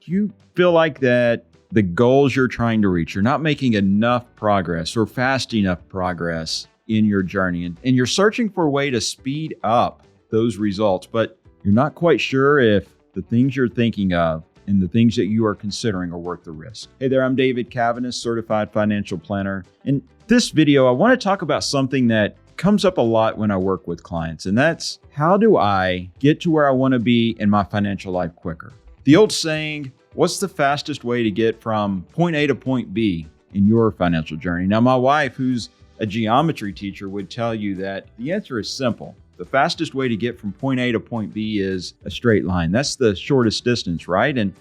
Do you feel like that the goals you're trying to reach, you're not making enough progress or fast enough progress in your journey, and you're searching for a way to speed up those results, but you're not quite sure if the things you're thinking of and the things that you are considering are worth the risk? Hey there, I'm David Cavanis, Certified Financial Planner. In this video, I want to talk about something that comes up a lot when I work with clients, and that's how do I get to where I want to be in my financial life quicker? The old saying, what's the fastest way to get from point A to point B in your financial journey? Now, my wife, who's a geometry teacher, would tell you that the answer is simple. The fastest way to get from point A to point B is a straight line. That's the shortest distance, right? And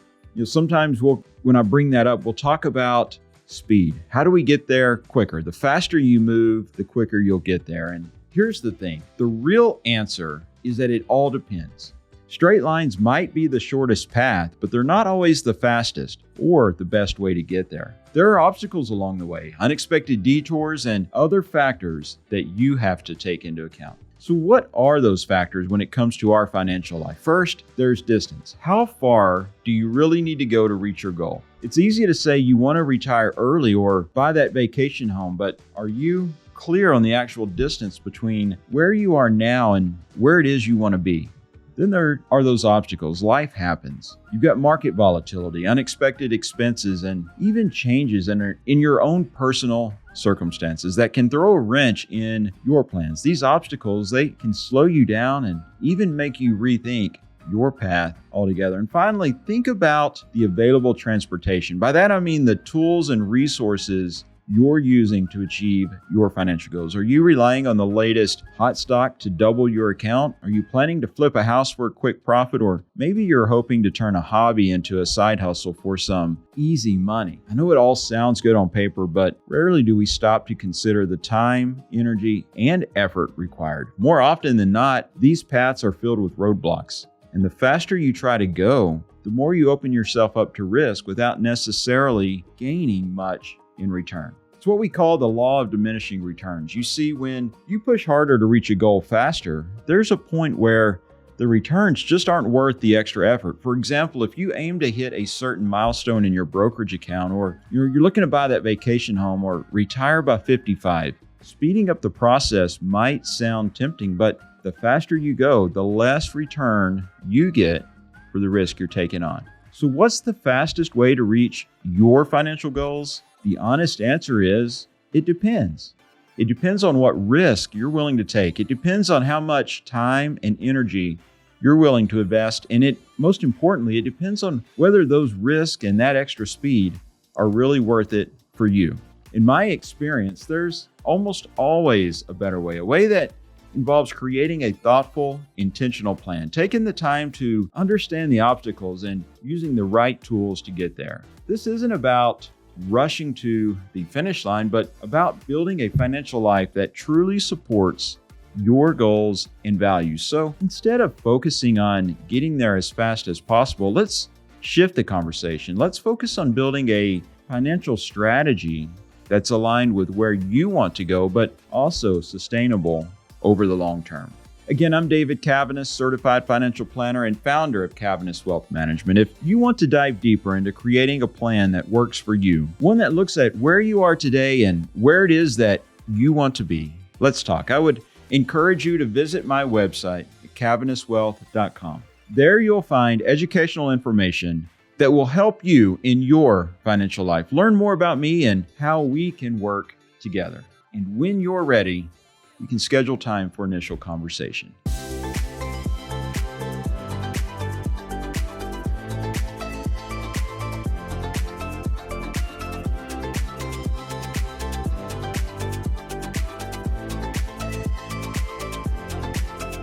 sometimes when I bring that up, we'll talk about speed. How do we get there quicker? The faster you move, the quicker you'll get there. And here's the thing. The real answer is that it all depends. Straight lines might be the shortest path, but they're not always the fastest or the best way to get there. There are obstacles along the way, unexpected detours, and other factors that you have to take into account. So what are those factors when it comes to our financial life? First, there's distance. How far do you really need to go to reach your goal? It's easy to say you want to retire early or buy that vacation home, but are you clear on the actual distance between where you are now and where it is you want to be? Then there are those obstacles. Life happens. You've got market volatility, unexpected expenses, and even changes in your own personal circumstances that can throw a wrench in your plans. These obstacles, they can slow you down and even make you rethink your path altogether. And finally, think about the available transportation. By that, I mean the tools and resources you're using to achieve your financial goals. Are you relying on the latest hot stock to double your account? Are you planning to flip a house for a quick profit? Or maybe you're hoping to turn a hobby into a side hustle for some easy money. I know it all sounds good on paper, but rarely do we stop to consider the time, energy, and effort required. More often than not, these paths are filled with roadblocks. And the faster you try to go, the more you open yourself up to risk without necessarily gaining much in return. It's what we call the law of diminishing returns. You see, when you push harder to reach a goal faster, there's a point where the returns just aren't worth the extra effort. For example, if you aim to hit a certain milestone in your brokerage account, or you're looking to buy that vacation home or retire by 55, speeding up the process might sound tempting, but the faster you go, the less return you get for the risk you're taking on. So what's the fastest way to reach your financial goals? The honest answer is, it depends. It depends on what risk you're willing to take. It depends on how much time and energy you're willing to invest. And most importantly, it depends on whether those risks and that extra speed are really worth it for you. In my experience, there's almost always a better way, a way that involves creating a thoughtful, intentional plan, taking the time to understand the obstacles and using the right tools to get there. This isn't about rushing to the finish line, but about building a financial life that truly supports your goals and values. So instead of focusing on getting there as fast as possible, let's shift the conversation. Let's focus on building a financial strategy that's aligned with where you want to go, but also sustainable over the long term. Again, I'm David Cavanis, Certified Financial Planner and founder of Cavanis Wealth Management. If you want to dive deeper into creating a plan that works for you, one that looks at where you are today and where it is that you want to be, let's talk. I would encourage you to visit my website at cavaniswealth.com. There you'll find educational information that will help you in your financial life. Learn more about me and how we can work together. And when you're ready, you can schedule time for initial conversation.